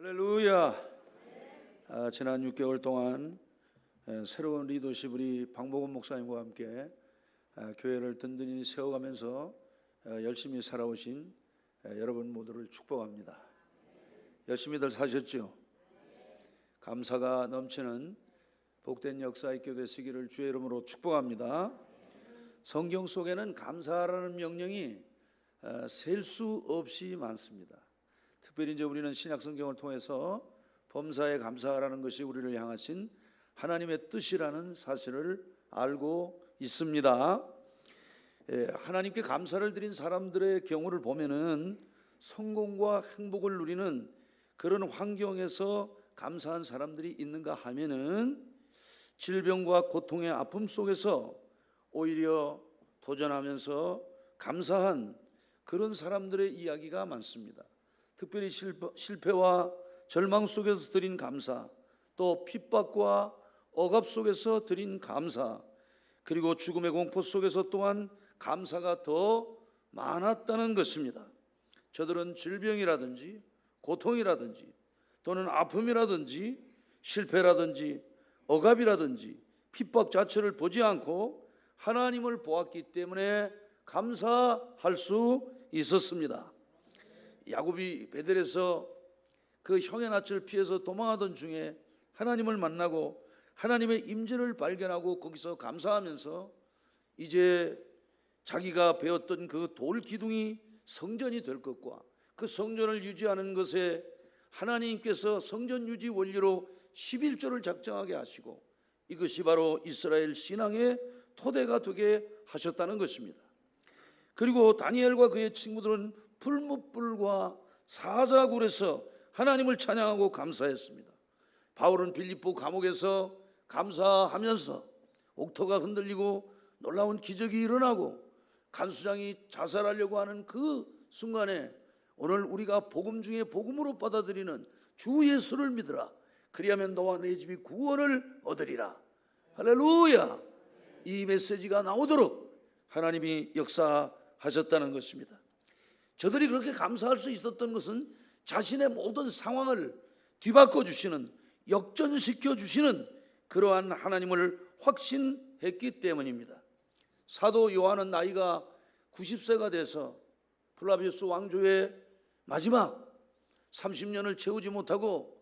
할렐루야. 지난 6개월 동안 새로운 리더십 우리 박목원 목사님과 함께 교회를 든든히 세워가면서 열심히 살아오신 여러분 모두를 축복합니다. 열심히들 사셨죠? 감사가 넘치는 복된 역사 있게 되시기를 주의 이름으로 축복합니다. 성경 속에는 감사라는 명령이 셀 수 없이 많습니다. 특별히 이제 우리는 신약 성경을 통해서 범사에 감사하라는 것이 우리를 향하신 하나님의 뜻이라는 사실을 알고 있습니다. 하나님께 감사를 드린 사람들의 경우를 보면은 성공과 행복을 누리는 그런 환경에서 감사한 사람들이 있는가 하면은 질병과 고통의 아픔 속에서 오히려 도전하면서 감사한 그런 사람들의 이야기가 많습니다. 특별히 실패와 절망 속에서 드린 감사, 또 핍박과 억압 속에서 드린 감사, 그리고 죽음의 공포 속에서 또한 감사가 더 많았다는 것입니다. 저들은 질병이라든지 고통이라든지 또는 아픔이라든지 실패라든지 억압이라든지 핍박 자체를 보지 않고 하나님을 보았기 때문에 감사할 수 있었습니다. 야곱이 베델에서 그 형의 낯을 피해서 도망하던 중에 하나님을 만나고 하나님의 임재를 발견하고 거기서 감사하면서 이제 자기가 배웠던 그 돌 기둥이 성전이 될 것과 그 성전을 유지하는 것에 하나님께서 성전 유지 원리로 11조를 작정하게 하시고 이것이 바로 이스라엘 신앙의 토대가 되게 하셨다는 것입니다. 그리고 다니엘과 그의 친구들은 풀무불과 사자굴에서 하나님을 찬양하고 감사했습니다. 바울은 빌립보 감옥에서 감사하면서 옥토가 흔들리고 놀라운 기적이 일어나고 간수장이 자살하려고 하는 그 순간에 오늘 우리가 복음 중에 복음으로 받아들이는 주 예수를 믿으라. 그리하면 너와 내 집이 구원을 얻으리라. 할렐루야. 이 메시지가 나오도록 하나님이 역사하셨다는 것입니다. 저들이 그렇게 감사할 수 있었던 것은 자신의 모든 상황을 뒤바꿔 주시는, 역전시켜 주시는 그러한 하나님을 확신했기 때문입니다. 사도 요한은 나이가 90세가 돼서 플라비우스 왕조의 마지막 30년을 채우지 못하고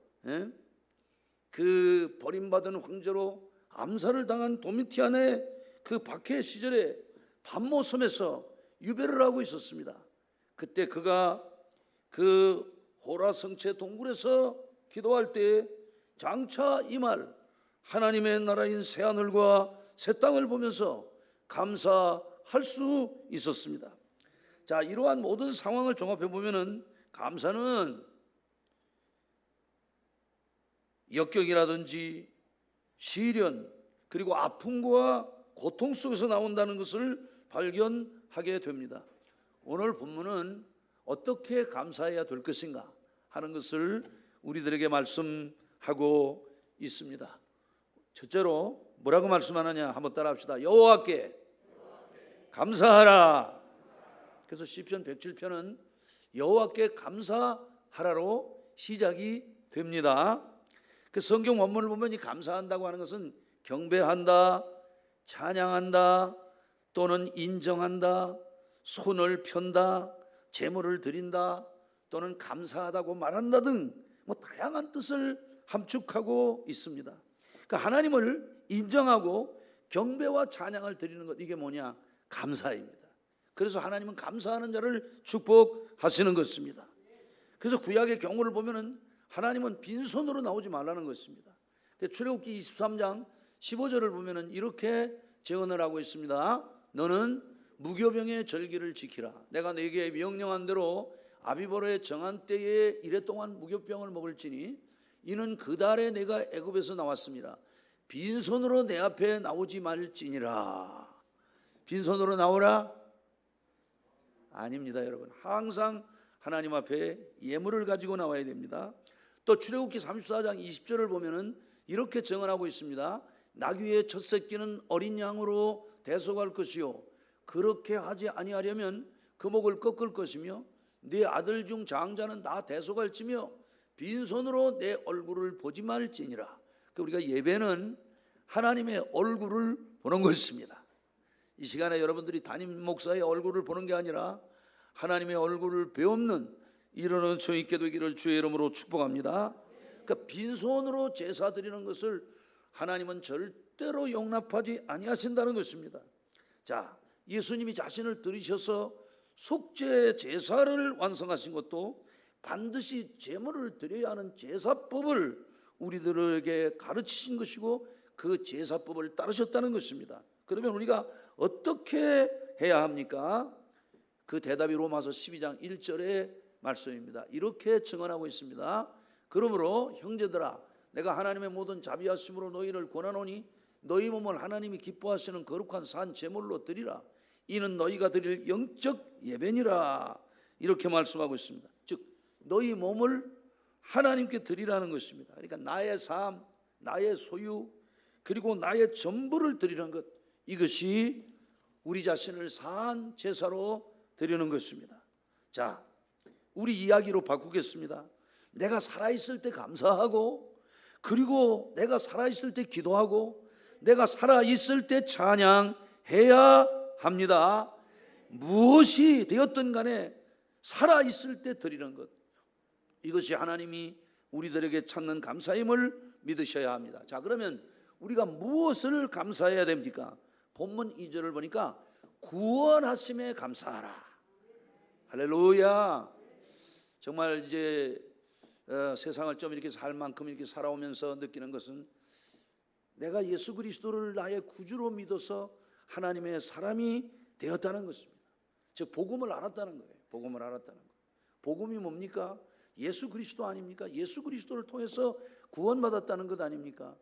그 버림받은 황제로 암살을 당한 도미티안의 그 박해 시절에 반모섬에서 유배를 하고 있었습니다. 그때 그가 그 호라 성체 동굴에서 기도할 때 장차 이 말 하나님의 나라인 새하늘과 새 땅을 보면서 감사할 수 있었습니다. 자, 이러한 모든 상황을 종합해 보면은 감사는 역경이라든지 시련 그리고 아픔과 고통 속에서 나온다는 것을 발견하게 됩니다. 오늘 본문은 어떻게 감사해야 될 것인가 하는 것을 우리들에게 말씀하고 있습니다. 첫째로 뭐라고 말씀하느냐 한번 따라합시다. 여호와께 감사하라. 그래서 시편 107편은 여호와께 감사하라로 시작이 됩니다. 그 성경 원문을 보면 이 감사한다고 하는 것은 경배한다, 찬양한다, 또는 인정한다, 손을 편다, 제물을 드린다, 또는 감사하다고 말한다 등 다양한 뜻을 함축하고 있습니다. 그러니까 하나님을 인정하고 경배와 찬양을 드리는 것, 이게 뭐냐? 감사입니다. 그래서 하나님은 감사하는 자를 축복하시는 것입니다. 그래서 구약의 경우를 보면은 하나님은 빈손으로 나오지 말라는 것입니다. 출애굽기 23장 15절을 보면은 이렇게 제언을 하고 있습니다. 너는 무교병의 절기를 지키라. 내가 네게 명령한 대로 아비보로의 정한 때에 이래 동안 무교병을 먹을지니 이는 그 달에 내가 애굽에서 나왔습니다. 빈손으로 내 앞에 나오지 말지니라. 빈손으로 나오라? 아닙니다, 여러분. 항상 하나님 앞에 예물을 가지고 나와야 됩니다. 또 출애굽기 34장 20절을 보면은 이렇게 정언하고 있습니다. 나귀의 첫 새끼는 어린 양으로 대속할 것이요 그렇게 하지 아니하려면 그 목을 꺾을 것이며 네 아들 중 장자는 다 대속할지며 빈손으로 내 얼굴을 보지 말지니라. 우리가 예배는 하나님의 얼굴을 보는 것입니다. 이 시간에 여러분들이 담임 목사의 얼굴을 보는 게 아니라 하나님의 얼굴을 배우는 이런 은총 있게 되기를 주의 이름으로 축복합니다. 그러니까 빈손으로 제사 드리는 것을 하나님은 절대로 용납하지 아니하신다는 것입니다. 자, 예수님이 자신을 들이셔서 속죄 제사를 완성하신 것도 반드시 제물을 드려야 하는 제사법을 우리들에게 가르치신 것이고 그 제사법을 따르셨다는 것입니다. 그러면 우리가 어떻게 해야 합니까? 그 대답이 로마서 12장 1절의 말씀입니다. 이렇게 증언하고 있습니다. 그러므로 형제들아, 내가 하나님의 모든 자비하심으로 너희를 권하노니 너희 몸을 하나님이 기뻐하시는 거룩한 산 제물로 드리라. 이는 너희가 드릴 영적 예배니라. 이렇게 말씀하고 있습니다. 즉 너희 몸을 하나님께 드리라는 것입니다. 그러니까 나의 삶, 나의 소유, 그리고 나의 전부를 드리는 것, 이것이 우리 자신을 산 제사로 드리는 것입니다. 자, 우리 이야기로 바꾸겠습니다. 내가 살아있을 때 감사하고, 그리고 내가 살아있을 때 기도하고, 내가 살아있을 때 찬양해야 합니다. 무엇이 되었든 간에 살아있을 때 드리는 것, 이것이 하나님이 우리들에게 찾는 감사임을 믿으셔야 합니다. 자, 그러면 우리가 무엇을 감사해야 됩니까? 본문 2절을 보니까 구원하심에 감사하라. 할렐루야. 정말 이제 세상을 좀 이렇게 살 만큼 이렇게 살아오면서 느끼는 것은 내가 예수 그리스도를 나의 구주로 믿어서 하나님의 사람이 되었다는 것입니다. 즉 복음을 알았다는 거예요. 복음을 알았다는 거. 복음이 뭡니까? 예수 그리스도 아닙니까? 예수 그리스도를 통해서 구원받았다는 것 아닙니까?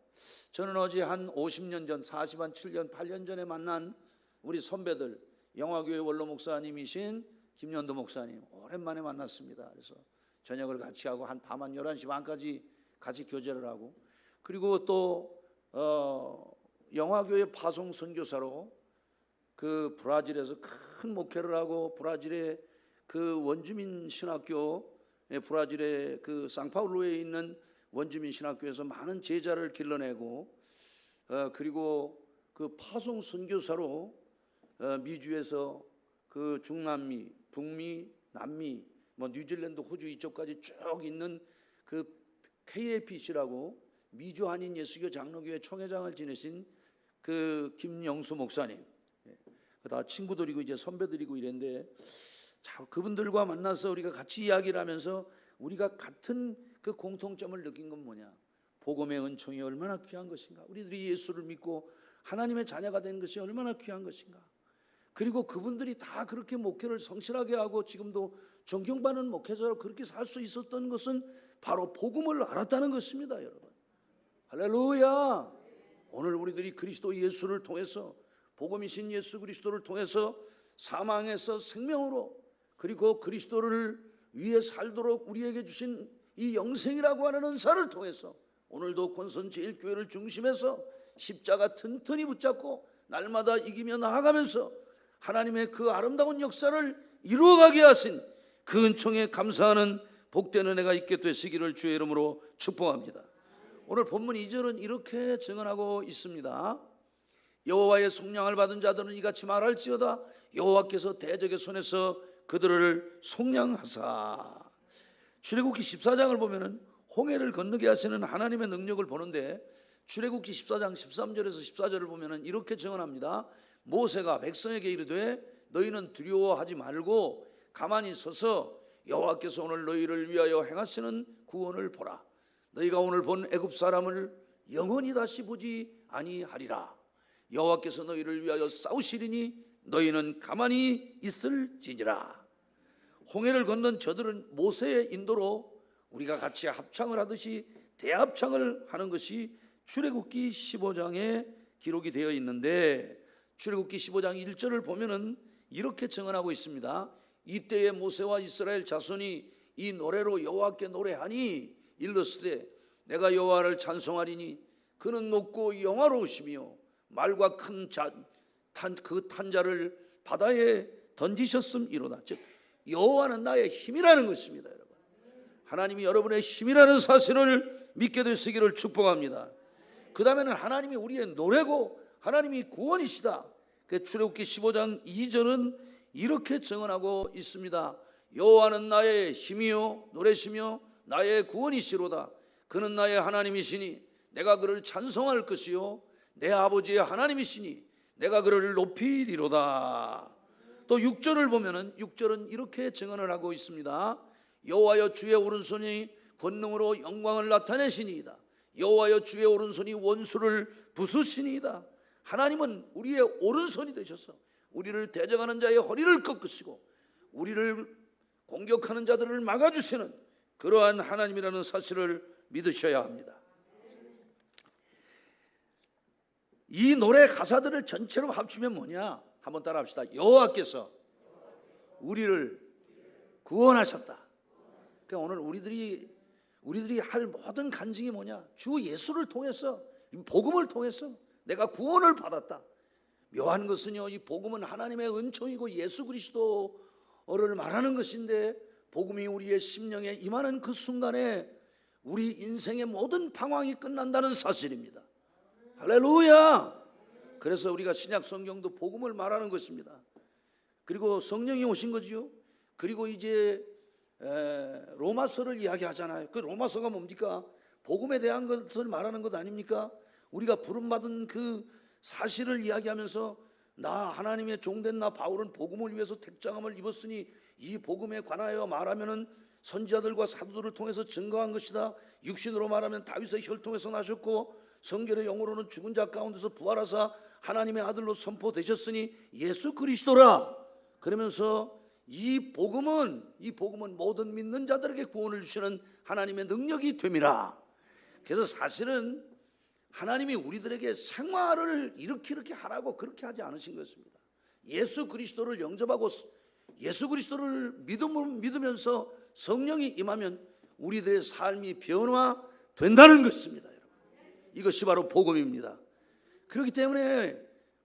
저는 어제 한 50년 전, 40한 7년, 8년 전에 만난 우리 선배들, 영화교회 원로 목사님이신 김연도 목사님 오랜만에 만났습니다. 그래서 저녁을 같이 하고 한 밤 한 11시 반까지 같이 교제를 하고, 그리고 또 영화교회 파송 선교사로 그 브라질에서 큰 목회를 하고, 브라질의 그 원주민 신학교, 브라질의 그 상파울루에 있는 원주민 신학교에서 많은 제자를 길러내고, 그리고 그 파송 선교사로 미주에서 그 중남미, 북미, 남미, 뭐 뉴질랜드, 호주 이쪽까지 쭉 있는 그 KAPC라고 미주 한인 예수교 장로교회 총회장을 지내신 그 김영수 목사님, 다 친구들이고 이제 선배들이고 이랬는데, 자, 그분들과 만나서 우리가 같이 이야기를 하면서 우리가 같은 그 공통점을 느낀 건 뭐냐? 복음의 은총이 얼마나 귀한 것인가? 우리들이 예수를 믿고 하나님의 자녀가 된 것이 얼마나 귀한 것인가? 그리고 그분들이 다 그렇게 목회를 성실하게 하고 지금도 존경받는 목회자로 그렇게 살 수 있었던 것은 바로 복음을 알았다는 것입니다, 여러분. 할렐루야. 오늘 우리들이 그리스도 예수를 통해서, 복음이신 예수 그리스도를 통해서 사망에서 생명으로, 그리고 그리스도를 위해 살도록 우리에게 주신 이 영생이라고 하는 은사를 통해서 오늘도 권선 제일교회를 중심해서 십자가 튼튼히 붙잡고 날마다 이기며 나아가면서 하나님의 그 아름다운 역사를 이루어가게 하신 그 은총에 감사하는 복된 은혜가 있게 되시기를 주의 이름으로 축복합니다. 오늘 본문 2절은 이렇게 증언하고 있습니다. 여호와의 속량을 받은 자들은 이같이 말할지어다. 여호와께서 대적의 손에서 그들을 속량하사. 출애굽기 14장을 보면은 홍해를 건너게 하시는 하나님의 능력을 보는데, 출애굽기 14장 13절에서 14절을 보면은 이렇게 증언합니다. 모세가 백성에게 이르되 너희는 두려워하지 말고 가만히 서서 여호와께서 오늘 너희를 위하여 행하시는 구원을 보라. 너희가 오늘 본 애굽 사람을 영원히 다시 보지 아니하리라. 여호와께서 너희를 위하여 싸우시리니 너희는 가만히 있을지니라. 홍해를 건넌 저들은 모세의 인도로 우리가 같이 합창을 하듯이 대합창을 하는 것이 출애굽기 15장에 기록이 되어 있는데, 출애굽기 15장 1절을 보면은 이렇게 증언하고 있습니다. 이때에 모세와 이스라엘 자손이 이 노래로 여호와께 노래하니 일렀으되 내가 여호와를 찬송하리니 그는 높고 영화로우시며 말과 큰 그 탄자를 바다에 던지셨음이로다. 즉 여호와는 나의 힘이라는 것입니다, 여러분. 하나님이 여러분의 힘이라는 사실을 믿게 되시기를 축복합니다. 그 다음에는 하나님이 우리의 노래고 하나님이 구원이시다. 그 출애굽기 15장 2절은 이렇게 증언하고 있습니다. 여호와는 나의 힘이요 노래시며 나의 구원이시로다. 그는 나의 하나님이시니 내가 그를 찬송할 것이요 내 아버지의 하나님이시니 내가 그를 높이리로다. 또 6절을 보면은 6절은 이렇게 증언을 하고 있습니다. 여호와여 주의 오른손이 권능으로 영광을 나타내시니이다. 여호와여 주의 오른손이 원수를 부수시니이다. 하나님은 우리의 오른손이 되셔서 우리를 대적하는 자의 허리를 꺾으시고 우리를 공격하는 자들을 막아주시는 그러한 하나님이라는 사실을 믿으셔야 합니다. 이 노래 가사들을 전체로 합치면 뭐냐? 한번 따라 합시다. 여호와께서 우리를 구원하셨다. 그러니까 오늘 우리들이 할 모든 간증이 뭐냐? 주 예수를 통해서, 복음을 통해서 내가 구원을 받았다. 묘한 것은요, 이 복음은 하나님의 은총이고 예수 그리스도를 말하는 것인데, 복음이 우리의 심령에 임하는 그 순간에 우리 인생의 모든 방황이 끝난다는 사실입니다. 할렐루야. 그래서 우리가 신약 성경도 복음을 말하는 것입니다. 그리고 성령이 오신 거지요. 그리고 이제 로마서를 이야기하잖아요. 그 로마서가 뭡니까? 복음에 대한 것을 말하는 것 아닙니까? 우리가 부름받은 그 사실을 이야기하면서 나 하나님의 종된 나 바울은 복음을 위해서 택장함을 입었으니 이 복음에 관하여 말하면은 선지자들과 사도들을 통해서 증거한 것이다. 육신으로 말하면 다윗의 혈통에서 나셨고 성결의 영으로는 죽은 자 가운데서 부활하사 하나님의 아들로 선포되셨으니 예수 그리스도라. 그러면서 이 복음은 모든 믿는 자들에게 구원을 주시는 하나님의 능력이 됨이라. 그래서 사실은 하나님이 우리들에게 생활을 이렇게 하라고 그렇게 하지 않으신 것입니다. 예수 그리스도를 영접하고 예수 그리스도를 믿으면서 성령이 임하면 우리들의 삶이 변화된다는 것입니다. 여러분. 이것이 바로 복음입니다. 그렇기 때문에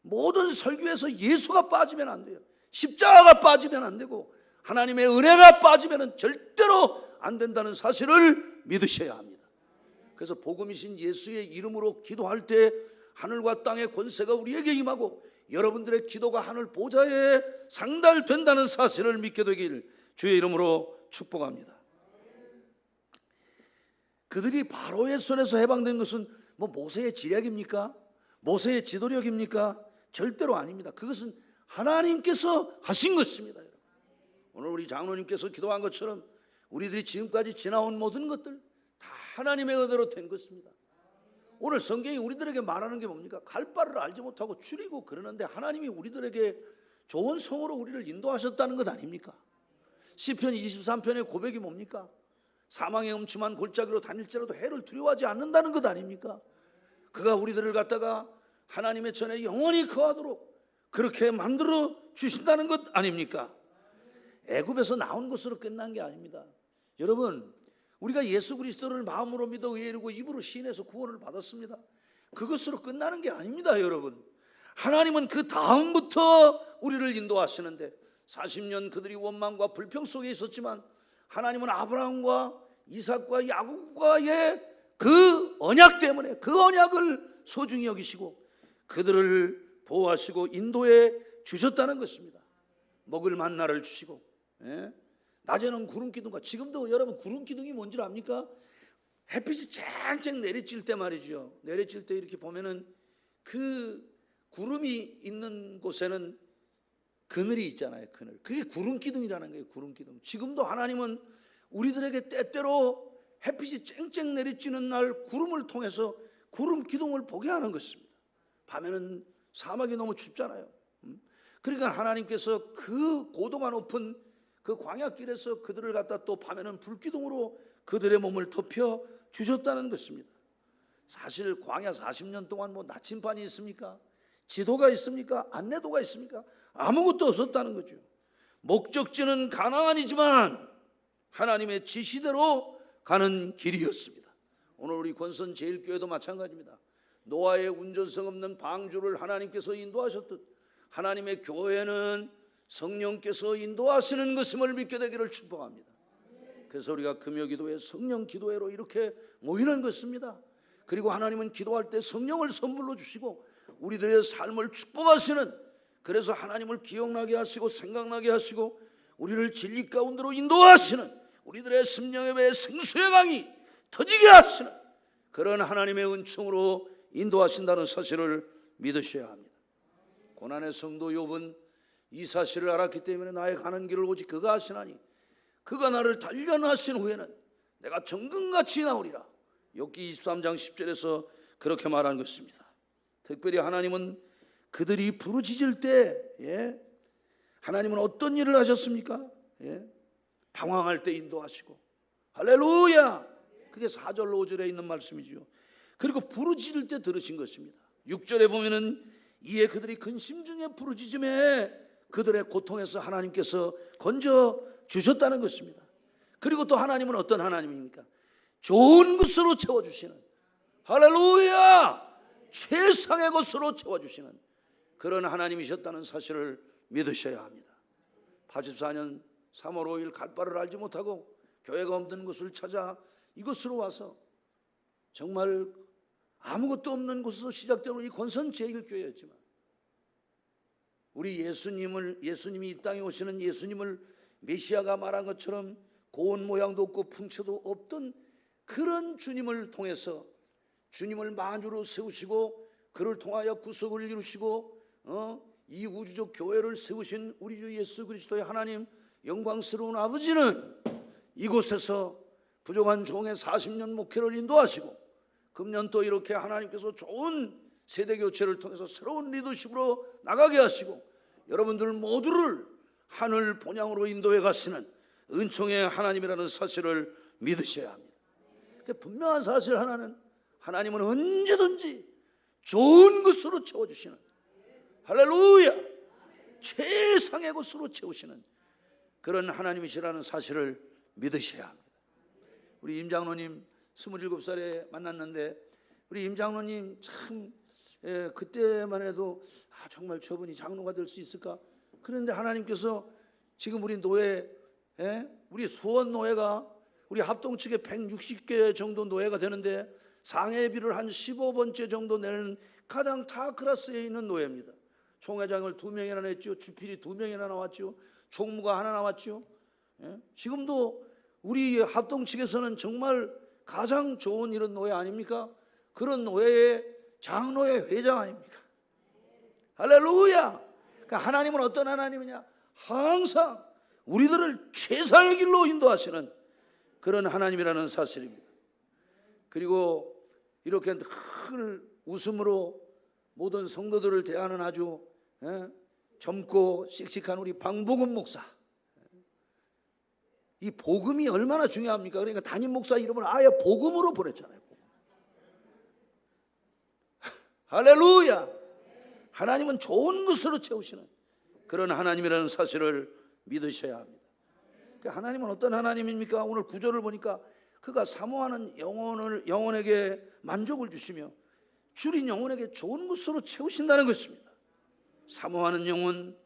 모든 설교에서 예수가 빠지면 안 돼요. 십자가가 빠지면 안 되고 하나님의 은혜가 빠지면 절대로 안 된다는 사실을 믿으셔야 합니다. 그래서 복음이신 예수의 이름으로 기도할 때 하늘과 땅의 권세가 우리에게 임하고 여러분들의 기도가 하늘 보좌에 상달된다는 사실을 믿게 되길 주의 이름으로 축복합니다. 그들이 바로의 손에서 해방된 것은 뭐 모세의 지략입니까? 모세의 지도력입니까? 절대로 아닙니다. 그것은 하나님께서 하신 것입니다. 오늘 우리 장로님께서 기도한 것처럼 우리들이 지금까지 지나온 모든 것들 다 하나님의 은혜로 된 것입니다. 오늘 성경이 우리들에게 말하는 게 뭡니까? 갈 바를 알지 못하고 줄이고 그러는데 하나님이 우리들에게 좋은 성으로 우리를 인도하셨다는 것 아닙니까? 시편 23편의 고백이 뭡니까? 사망의 음침한 골짜기로 다닐지라도 해를 두려워하지 않는다는 것 아닙니까? 그가 우리들을 갖다가 하나님의 전에 영원히 거하도록 그렇게 만들어 주신다는 것 아닙니까? 애굽에서 나온 것으로 끝난 게 아닙니다. 여러분, 우리가 예수 그리스도를 마음으로 믿어 의에 이르고 입으로 시인해서 구원을 받았습니다. 그것으로 끝나는 게 아닙니다. 여러분, 하나님은 그 다음부터 우리를 인도하시는데 40년 그들이 원망과 불평 속에 있었지만 하나님은 아브라함과 이삭과 야곱과의 그 언약 때문에 그 언약을 소중히 여기시고 그들을 보호하시고 인도해 주셨다는 것입니다. 먹을 만나를 주시고, 낮에는 구름 기둥과, 지금도 여러분 구름 기둥이 뭔지 압니까? 햇빛이 쨍쨍 내리칠 때 말이죠. 내리칠 때 이렇게 보면은 그 구름이 있는 곳에는 그늘이 있잖아요. 그늘. 그게 구름 기둥이라는 거예요. 구름 기둥. 지금도 하나님은 우리들에게 때때로 햇빛이 쨍쨍 내리치는 날 구름을 통해서 구름 기둥을 보게 하는 것입니다. 밤에는 사막이 너무 춥잖아요. 그러니까 하나님께서 그 고도가 높은 그 광야길에서 그들을 갖다 또 밤에는 불기둥으로 그들의 몸을 덮여 주셨다는 것입니다. 사실 광야 40년 동안 뭐 나침반이 있습니까? 지도가 있습니까? 안내도가 있습니까? 아무것도 없었다는 거죠. 목적지는 가나안이지만 하나님의 지시대로 가는 길이었습니다. 오늘 우리 권선 제일교회도 마찬가지입니다. 노아의 운전성 없는 방주를 하나님께서 인도하셨듯 하나님의 교회는 성령께서 인도하시는 것임을 믿게 되기를 축복합니다. 그래서 우리가 금요기도회, 성령기도회로 이렇게 모이는 것입니다. 그리고 하나님은 기도할 때 성령을 선물로 주시고 우리들의 삶을 축복하시는, 그래서 하나님을 기억나게 하시고 생각나게 하시고 우리를 진리 가운데로 인도하시는, 우리들의 심령의 배 생수의 강이 터지게 하시는 그런 하나님의 은총으로 인도하신다는 사실을 믿으셔야 합니다. 고난의 성도 욥은 이 사실을 알았기 때문에 나의 가는 길을 오직 그가 하시나니 그가 나를 단련하신 후에는 내가 정금같이 나오리라. 욥기 23장 10절에서 그렇게 말한 것입니다. 특별히 하나님은 그들이 부르짖을 때 하나님은 어떤 일을 하셨습니까? 방황할 때 인도하시고, 할렐루야, 그게 4절 5절에 있는 말씀이죠. 그리고 부르짖을 때 들으신 것입니다. 6절에 보면은 이에 그들이 근심 중에 부르짖음에 그들의 고통에서 하나님께서 건져 주셨다는 것입니다. 그리고 또 하나님은 어떤 하나님입니까? 좋은 것으로 채워주시는, 할렐루야, 최상의 것으로 채워주시는 그런 하나님이셨다는 사실을 믿으셔야 합니다. 84년 3월 5일 갈 바를 알지 못하고 교회가 없는 곳을 찾아 이곳으로 와서 정말 아무것도 없는 곳에서 시작된 이 권선 제1교회였지만 우리 예수님이 이 땅에 오시는 예수님을 메시아가 말한 것처럼 고운 모양도 없고 풍채도 없던 그런 주님을 통해서 주님을 만주로 세우시고 그를 통하여 구속을 이루시고 이 우주적 교회를 세우신 우리 주 예수 그리스도의 하나님 영광스러운 아버지는 이곳에서 부족한 종의 40년 목회를 인도하시고 금년 또 이렇게 하나님께서 좋은 세대교체를 통해서 새로운 리더십으로 나가게 하시고 여러분들 모두를 하늘 본향으로 인도해 가시는 은총의 하나님이라는 사실을 믿으셔야 합니다. 분명한 사실 하나는, 하나님은 언제든지 좋은 것으로 채워주시는, 할렐루야, 최상의 것으로 채우시는 그런 하나님이시라는 사실을 믿으셔야 합니다. 우리 임장로님 27살에 만났는데 우리 임장로님 참 그때만 해도 정말 저분이 장로가 될 수 있을까? 그런데 하나님께서 지금 우리 노예, 우리 수원 노예가 우리 합동 측에 160개 정도 노예가 되는데 상해비를 한 15번째 정도 내는 가장 타 클래스에 있는 노예입니다. 총회장을 2명이나 냈죠. 주필이 2명이나 나왔죠. 총무가 하나 나왔죠. 지금도 우리 합동 측에서는 정말 가장 좋은 이런 노예 아닙니까? 그런 노예의 장로회 회장 아닙니까? 할렐루야. 그러니까 하나님은 어떤 하나님이냐? 항상 우리들을 최상의 길로 인도하시는 그런 하나님이라는 사실입니다. 그리고 이렇게 늘 웃음으로 모든 성도들을 대하는 아주 젊고 씩씩한 우리 방복은 목사. 이 복음이 얼마나 중요합니까? 그러니까 담임 목사 이름을 아예 복음으로 보냈잖아요. 할렐루야. 하나님은 좋은 것으로 채우시는 그런 하나님이라는 사실을 믿으셔야 합니다. 하나님은 어떤 하나님입니까? 오늘 구절을 보니까 그가 사모하는 영혼에게 만족을 주시며 줄인 영혼에게 좋은 것으로 채우신다는 것입니다. 사모하는 영혼,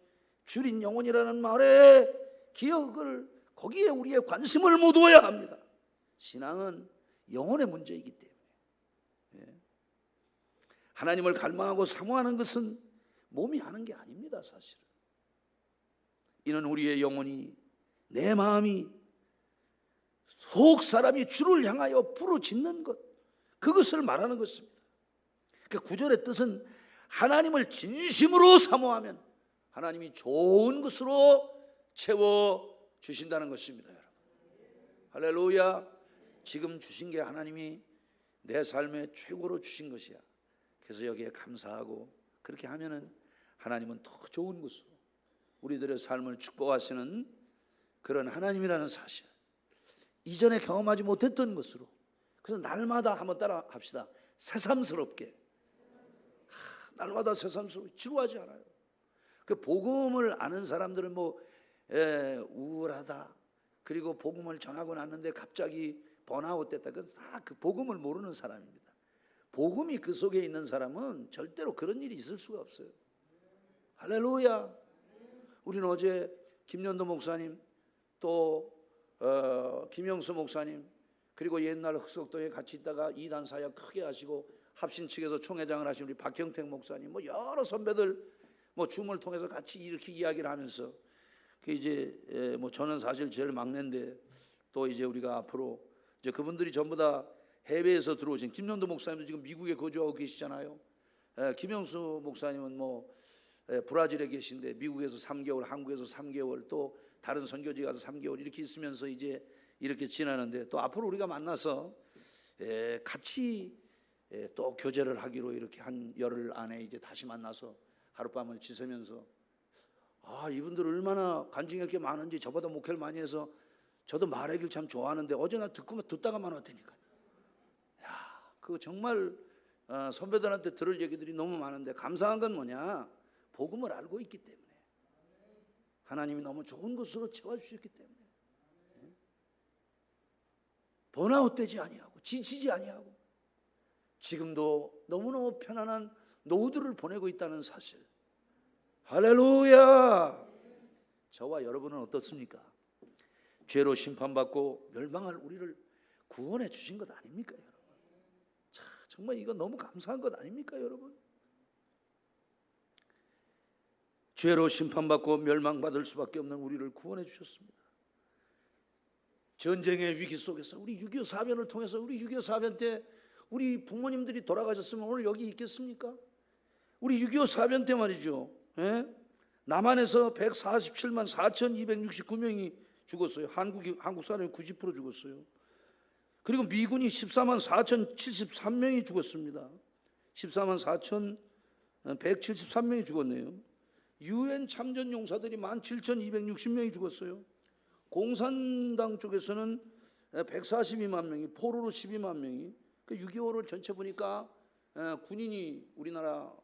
줄인 영혼이라는 말에 기억을, 거기에 우리의 관심을 모두어야 합니다. 신앙은 영혼의 문제이기 때문에 하나님을 갈망하고 사모하는 것은 몸이 하는 게 아닙니다. 사실은 이는 우리의 영혼이, 내 마음이, 속 사람이 주를 향하여 부르짖는 것, 그것을 말하는 것입니다. 그 구절의 뜻은 하나님을 진심으로 사모하면 하나님이 좋은 것으로 채워주신다는 것입니다. 여러분, 할렐루야. 지금 주신 게 하나님이 내 삶에 최고로 주신 것이야. 그래서 여기에 감사하고 그렇게 하면은 하나님은 더 좋은 것으로 우리들의 삶을 축복하시는 그런 하나님이라는 사실, 이전에 경험하지 못했던 것으로, 그래서 날마다 한번 따라 합시다. 새삼스럽게, 날마다 새삼스럽게, 지루하지 않아요. 그 복음을 아는 사람들은 우울하다, 그리고 복음을 전하고 났는데 갑자기 번아웃 됐다, 그건 다 그 복음을 모르는 사람입니다. 복음이 그 속에 있는 사람은 절대로 그런 일이 있을 수가 없어요. 할렐루야. 우리는 어제 김연도 목사님, 또 김영수 목사님, 그리고 옛날 흑석동에 같이 있다가 이단 사역 크게 하시고 합신 측에서 총회장을 하신 우리 박형택 목사님, 뭐 여러 선배들 뭐 줌을 통해서 같이 이렇게 이야기를 하면서 그 이제 뭐 저는 사실 제일 막내인데 또 이제 우리가 앞으로 이제 그분들이 전부 다 해외에서 들어오신 김연도 목사님도 지금 미국에 거주하고 계시잖아요. 김영수 목사님은 뭐 브라질에 계신데 미국에서 3개월, 한국에서 3개월, 또 다른 선교지 가서 3개월 이렇게 있으면서 이제 이렇게 지나는데, 또 앞으로 우리가 만나서 같이 또 교제를 하기로 이렇게 한 열흘 안에 이제 다시 만나서 하룻밤을 지새면서, 아, 이분들 얼마나 간증할 게 많은지, 저보다 목회를 많이 해서 저도 말하기를 참 좋아하는데 어제 나 듣다가만 왔다니까. 야, 그거 정말 선배들한테 들을 얘기들이 너무 많은데 감사한 건 뭐냐? 복음을 알고 있기 때문에, 하나님이 너무 좋은 것으로 채워주셨기 때문에 번아웃 되지 아니하고 지치지 아니하고 지금도 너무너무 편안한 노후들을 보내고 있다는 사실. 할렐루야. 저와 여러분은 어떻습니까? 죄로 심판받고 멸망할 우리를 구원해 주신 것 아닙니까, 여러분? 자, 정말 이거 너무 감사한 것 아닙니까, 여러분? 죄로 심판받고 멸망받을 수밖에 없는 우리를 구원해 주셨습니다. 전쟁의 위기 속에서 우리 6.25 사변을 통해서, 우리 6.25 사변 때 우리 부모님들이 돌아가셨으면 오늘 여기 있겠습니까? 우리 6.25 사변 때 말이죠, 남한에서 147만 4,269명이 죽었어요. 한국 사람이 90% 죽었어요. 그리고 미군이 14만 4,073명이 죽었습니다. 14만 4,173명이 죽었네요. UN 참전 용사들이 17,260명이 죽었어요. 공산당 쪽에서는 142만 명이, 포로로 12만 명이, 그 6.25를 전체 보니까 군인이 우리나라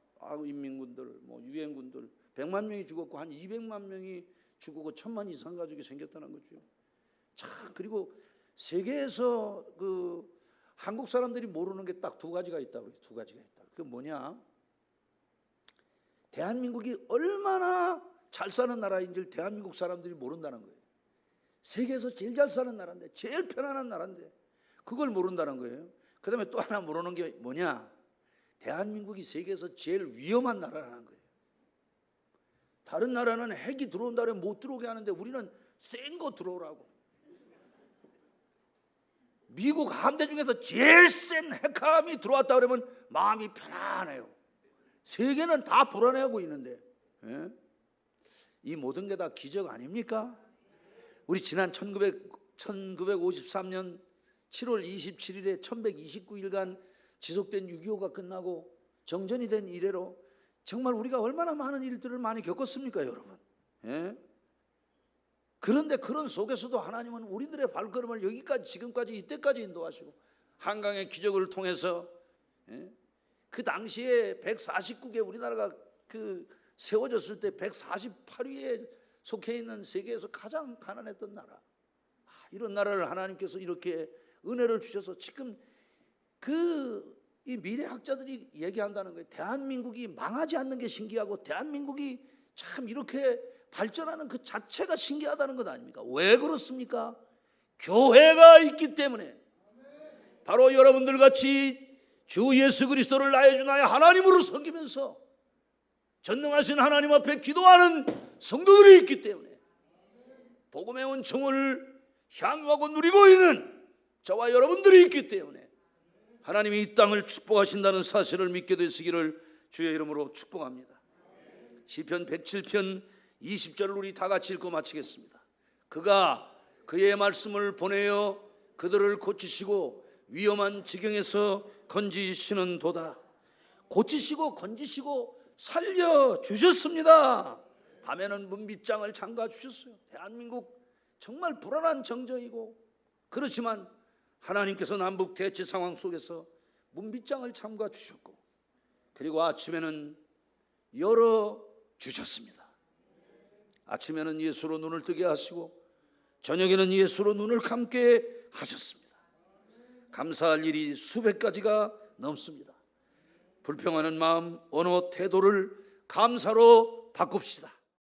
인민군들, 뭐 유엔군들 100만 명이 죽었고 한 200만 명이 죽고 1,000만 이상 가족이 생겼다는 거죠. 참, 그리고 세계에서 그 한국 사람들이 모르는 게 딱 두 가지가 있다고. 두 가지가 있다. 그게 뭐냐? 대한민국이 얼마나 잘 사는 나라인지를 대한민국 사람들이 모른다는 거예요. 세계에서 제일 잘 사는 나라인데, 제일 편안한 나라인데 그걸 모른다는 거예요. 그 다음에 또 하나 모르는 게 뭐냐? 대한민국이 세계에서 제일 위험한 나라라는 거예요. 다른 나라는 핵이 들어온다 그러면 못 들어오게 하는데 우리는 센 거 들어오라고. 미국 함대 중에서 제일 센 핵함이 들어왔다 그러면 마음이 편안해요. 세계는 다 불안해하고 있는데, 이 모든 게 다 기적 아닙니까? 우리 지난 1953년 7월 27일에 1129일간 지속된 6.25가 끝나고 정전이 된 이래로 정말 우리가 얼마나 많은 일들을 많이 겪었습니까, 여러분? 그런데 그런 속에서도 하나님은 우리들의 발걸음을 여기까지, 지금까지, 이때까지 인도하시고 한강의 기적을 통해서 그 당시에 149개 우리나라가 그 세워졌을 때 148위에 속해 있는 세계에서 가장 가난했던 나라, 이런 나라를 하나님께서 이렇게 은혜를 주셔서 지금 이 미래학자들이 얘기한다는 거예요. 대한민국이 망하지 않는 게 신기하고 대한민국이 참 이렇게 발전하는 그 자체가 신기하다는 것 아닙니까? 왜 그렇습니까? 교회가 있기 때문에. 바로 여러분들 같이 주 예수 그리스도를 나의 주 나의 하나님으로 섬기면서 전능하신 하나님 앞에 기도하는 성도들이 있기 때문에, 복음의 은총을 향유하고 누리고 있는 저와 여러분들이 있기 때문에 하나님이 이 땅을 축복하신다는 사실을 믿게 되시기를 주의 이름으로 축복합니다. 시편 107편 20절을 우리 다 같이 읽고 마치겠습니다. 그가 그의 말씀을 보내어 그들을 고치시고 위험한 지경에서 건지시는 도다. 고치시고 건지시고 살려주셨습니다. 밤에는 문빗장을 잠가주셨어요. 대한민국 정말 불안한 정정이고, 그렇지만 하나님께서 남북 대치 상황 속에서 문빗장을 잠가주셨고, 그리고 아침에는 열어주셨습니다. 아침에는 예수로 눈을 뜨게 하시고 저녁에는 예수로 눈을 감게 하셨습니다. 감사할 일이 수백 가지가 넘습니다. 불평하는 마음, 언어, 태도를 감사로 바꿉시다.